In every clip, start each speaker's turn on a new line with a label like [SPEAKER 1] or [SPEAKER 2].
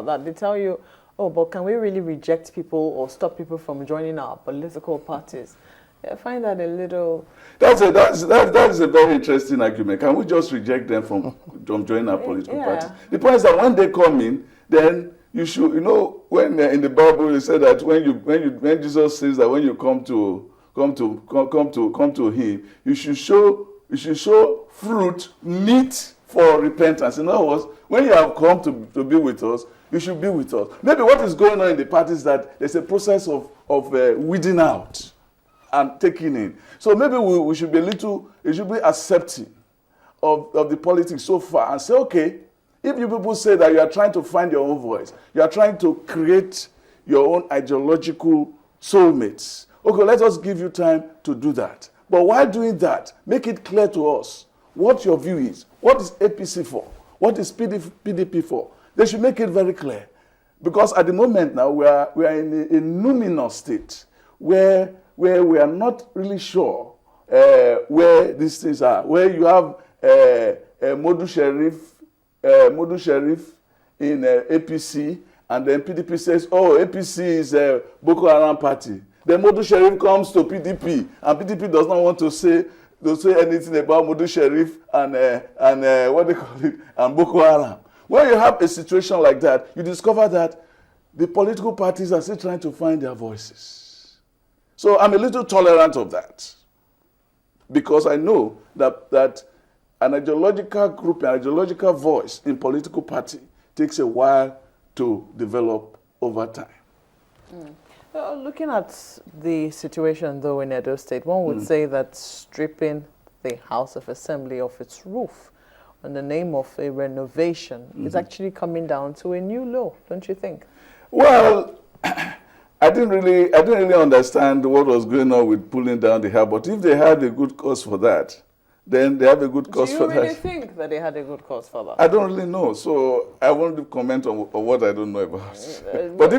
[SPEAKER 1] that. They tell you, oh, but can we really reject people or stop people from joining our political parties? I find that a little...
[SPEAKER 2] That's a very interesting argument. Can we just reject them from joining our political parties? The point is that when they come in, then you should, when in the Bible it said that when Jesus says that when you come to him, you should show fruit meet for repentance. In other words, when you have come to be with us, you should be with us. Maybe what is going on in the party is that there's a process of weeding out and taking in. So maybe we should be accepting of the politics so far and say, okay, if you people say that you are trying to find your own voice, you are trying to create your own ideological soulmates, okay, let us give you time to do that. But while doing that, make it clear to us what your view is. What is APC for? What is PDP for? They should make it very clear. Because at the moment now, we are in a numinous state where we are not really sure where these things are. Where you have Modu Sheriff in APC, and then PDP says, oh, APC is a Boko Haram party. Then Modu Sheriff comes to PDP, and PDP does not want to say anything about Modu Sheriff and what they call it, and Boko Haram. When you have a situation like that, you discover that the political parties are still trying to find their voices. So I'm a little tolerant of that, because I know that an ideological group, an ideological voice in political party takes a while to develop over time.
[SPEAKER 1] Looking at the situation, though, in Edo State, one would say that stripping the House of Assembly of its roof in the name of a renovation is actually coming down to a new law, don't you think?
[SPEAKER 2] Well, I didn't really understand what was going on with pulling down the house, but if they had a good cause for that, then they have a good cause for that.
[SPEAKER 1] Do you really think that they had a good cause for that?
[SPEAKER 2] I don't really know, so I won't comment on what I don't know about. But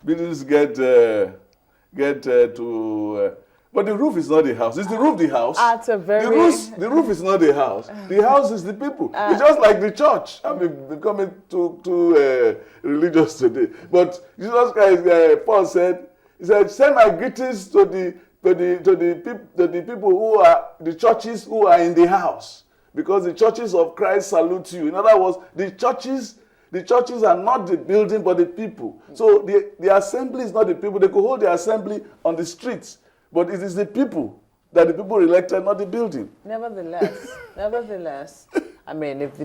[SPEAKER 2] buildings get to. But the roof is not the house. Is the roof the house? The roof is not the house. The house is the people. It's just like the church. I mean, becoming too religious today. But Jesus Christ, Paul said, he said, send my greetings to the people who are the churches who are in the house, because the churches of Christ salute you. In other words, the churches are not the building but the people. So the assembly is not the people. They could hold the assembly on the streets, but it is the people that the people elected, not the building.
[SPEAKER 1] Nevertheless, I mean, if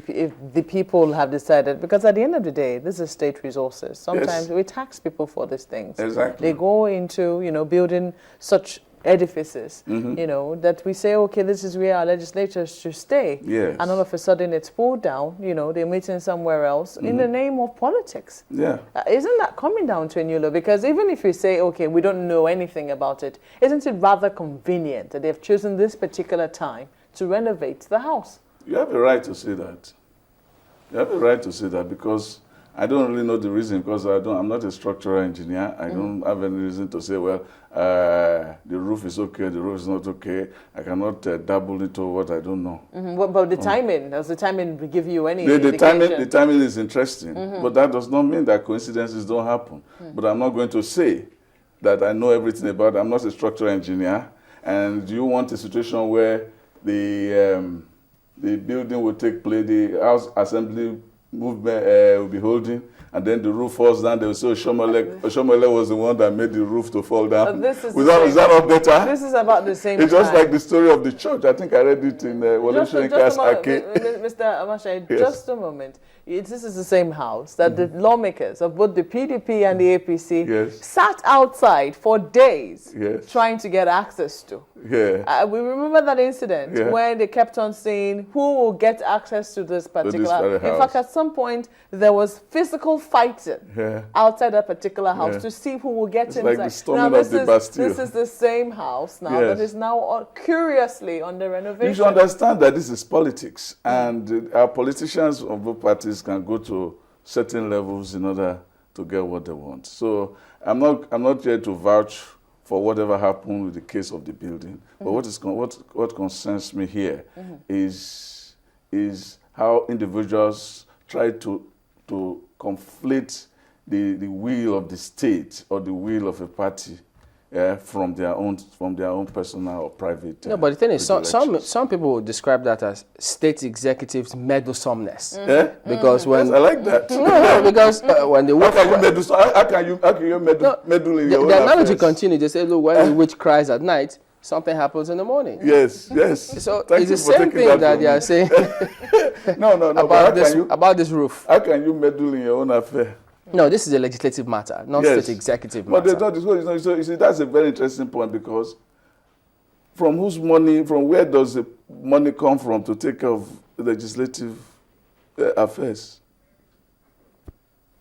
[SPEAKER 1] the people have decided, because at the end of the day, this is state resources. Sometimes we tax people for these things.
[SPEAKER 2] Exactly.
[SPEAKER 1] They go into, building such edifices, that we say, okay, this is where our legislators should stay.
[SPEAKER 2] Yes.
[SPEAKER 1] And all of a sudden it's pulled down, they're meeting somewhere else in the name of politics.
[SPEAKER 2] Yeah.
[SPEAKER 1] Isn't that coming down to a new law? Because even if you say, okay, we don't know anything about it, isn't it rather convenient that they've chosen this particular time to renovate the house?
[SPEAKER 2] You have a right to say that. You have a right to say that, because I don't really know the reason, because I'm not a structural engineer. I don't have any reason to say, well, the roof is okay, the roof is not okay. I cannot dabble into what I don't know.
[SPEAKER 1] But the timing, does the timing give you any indication?
[SPEAKER 2] The timing is interesting, but that does not mean that coincidences don't happen. But I'm not going to say that I know everything about it. I'm not a structural engineer. And you want a situation where the building will take place, the House Assembly movement will be holding, and then the roof falls down. They will say Oshomole was the one that made the roof to fall down. Is that not better?
[SPEAKER 1] This is about the same.
[SPEAKER 2] It's just like the story of the church. I think I read it in Mr.
[SPEAKER 1] Omatseye,
[SPEAKER 2] yes.
[SPEAKER 1] Just a moment. This is the same house that the lawmakers of both the PDP and the APC sat outside for days trying to get access to.
[SPEAKER 2] Yeah.
[SPEAKER 1] We remember that incident where they kept on saying who will get access to this particular house. In fact, at some point, there was physical fighting outside that particular house to see who will get inside.
[SPEAKER 2] Like the storming of the Bastille.
[SPEAKER 1] This is the same house now that is now curiously under renovation.
[SPEAKER 2] You should understand that this is politics, and our politicians of both parties can go to certain levels in order to get what they want. So I'm not here to vouch for whatever happened with the case of the building. But what concerns me here is how individuals try to to conflate the will of the state or the will of a party from their own personal or private.
[SPEAKER 3] No, but the thing is, some people would describe that as state executives' meddlesomeness. Because when
[SPEAKER 2] yes, I like that.
[SPEAKER 3] because when they work,
[SPEAKER 2] how can you meddle in your own
[SPEAKER 3] the analogy
[SPEAKER 2] affairs?
[SPEAKER 3] continues. They say, look, when the witch cries at night, something happens in the morning.
[SPEAKER 2] Yes.
[SPEAKER 3] So
[SPEAKER 2] Thank
[SPEAKER 3] it's
[SPEAKER 2] you
[SPEAKER 3] the
[SPEAKER 2] for
[SPEAKER 3] same
[SPEAKER 2] taking
[SPEAKER 3] thing that
[SPEAKER 2] from
[SPEAKER 3] they are
[SPEAKER 2] me.
[SPEAKER 3] saying
[SPEAKER 2] No.
[SPEAKER 3] about this roof.
[SPEAKER 2] How can you meddle in your own affair?
[SPEAKER 3] No, this is a legislative matter, not state executive
[SPEAKER 2] But
[SPEAKER 3] matter.
[SPEAKER 2] so you see, that's a very interesting point, because from where does the money come from to take care of legislative affairs?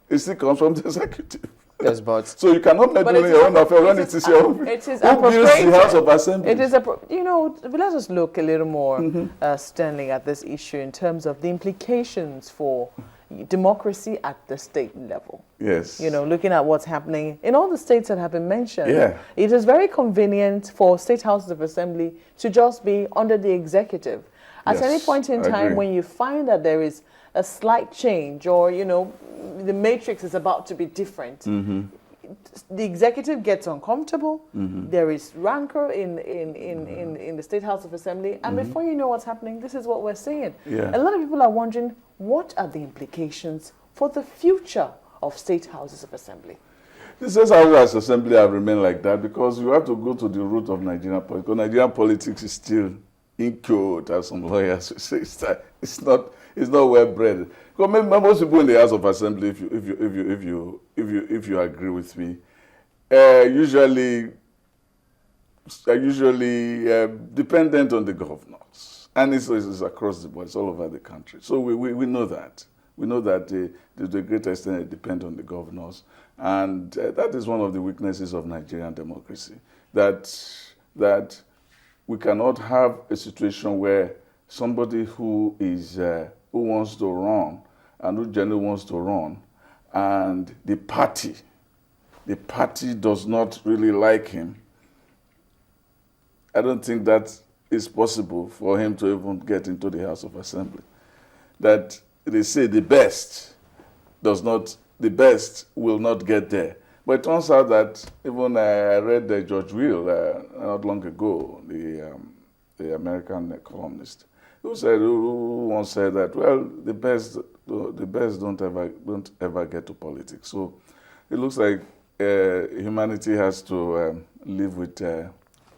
[SPEAKER 2] It still comes from the executive.
[SPEAKER 3] Yes, but
[SPEAKER 2] So you cannot meddle in your own affair when it is your own.
[SPEAKER 1] It is
[SPEAKER 2] Who builds the House of Assembly?
[SPEAKER 1] It is let us look a little more sternly at this issue in terms of the implications for democracy at the state level.
[SPEAKER 2] Yes.
[SPEAKER 1] Looking at what's happening in all the states that have been mentioned.
[SPEAKER 2] Yeah.
[SPEAKER 1] It is very convenient for state houses of assembly to just be under the executive. At
[SPEAKER 2] Yes,
[SPEAKER 1] any point in
[SPEAKER 2] I
[SPEAKER 1] time
[SPEAKER 2] agree.
[SPEAKER 1] when you find that there is a slight change, or the matrix is about to be different, the executive gets uncomfortable. There is rancor in the State House of Assembly, and before you know what's happening, this is what we're seeing.
[SPEAKER 2] Yeah.
[SPEAKER 1] A lot of people are wondering, what are the implications for the future of State Houses of Assembly?
[SPEAKER 2] The State House of Assembly have remained like that because you have to go to the root of Nigerian politics. Because Nigerian politics is still incurred, as some lawyers say. It's not well bred. Because most people in the House of Assembly, if you agree with me, usually dependent on the governors, and it's across the board. It's all over the country. So we know that. We know that to the great extent it depends on the governors, and that is one of the weaknesses of Nigerian democracy. That we cannot have a situation where somebody who wants to run and who generally wants to run, and the party does not really like him. I don't think that is possible for him to even get into the House of Assembly. That they say the best will not get there. But it turns out that even I read George Will not long ago, the American columnist, who once said that, well, the best don't ever get to politics. So it looks like humanity has to live with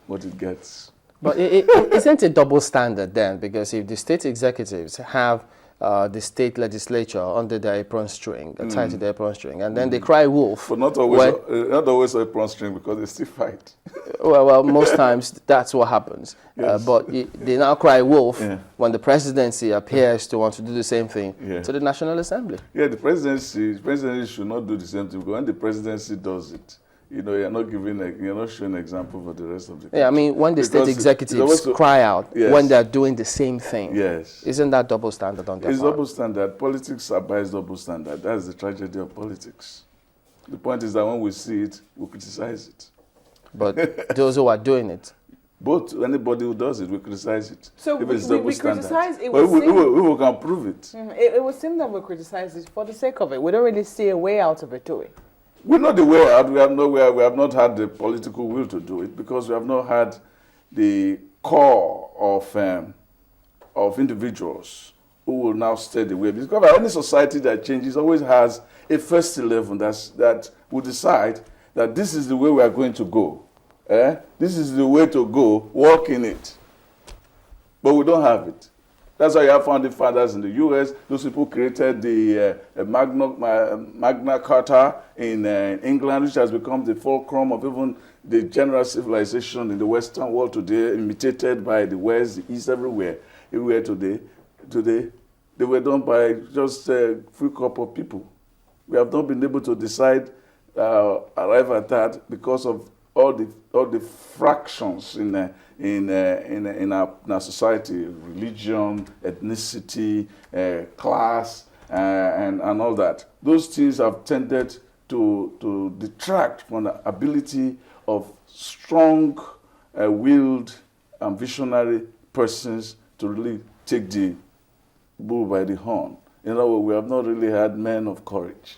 [SPEAKER 2] what it gets.
[SPEAKER 3] But isn't it double standard then? Because if the state executives have the state legislature under their apron string, tied to their apron string, and then they cry wolf.
[SPEAKER 2] But not always apron string, because they still fight.
[SPEAKER 3] Well, most times that's what happens.
[SPEAKER 2] Yes.
[SPEAKER 3] But they now cry wolf when the presidency appears to want to do the same thing to the National Assembly.
[SPEAKER 2] Yeah, the presidency should not do the same thing, because when the presidency does it, you're not showing an example for the rest of the country.
[SPEAKER 3] Yeah, I mean, when the state executives cry out when they're doing the same thing, isn't that double standard on their part?
[SPEAKER 2] It's double standard. Politics abides double standard. That's the tragedy of politics. The point is that when we see it, we criticize it.
[SPEAKER 3] But those who are doing it,
[SPEAKER 2] both anybody who does it, we criticize it.
[SPEAKER 1] So
[SPEAKER 2] if it's double standard.
[SPEAKER 1] Criticize it.
[SPEAKER 2] But we can prove it.
[SPEAKER 1] It would seem that we criticize it for the sake of it. We don't really see a way out of it, do we?
[SPEAKER 2] We know the way out. We have not had the political will to do it, because we have not had the core of individuals who will now stay the way. Because any society that changes always has a first 11 that will decide that this is the way we are going to go. This is the way to go. Walk in it. But we don't have it. That's why you have founding fathers in the U.S. Those people created the Magna Carta in England, which has become the fulcrum of even the general civilization in the Western world today, imitated by the West, the East, everywhere today. They were done by just a few couple of people. We have not been able to decide, arrive at that, because of all the fractions in our society: religion, ethnicity, class, and all that. Those things have tended to detract from the ability of strong-willed and visionary persons to really take the bull by the horn In other words, we have not really had men of courage.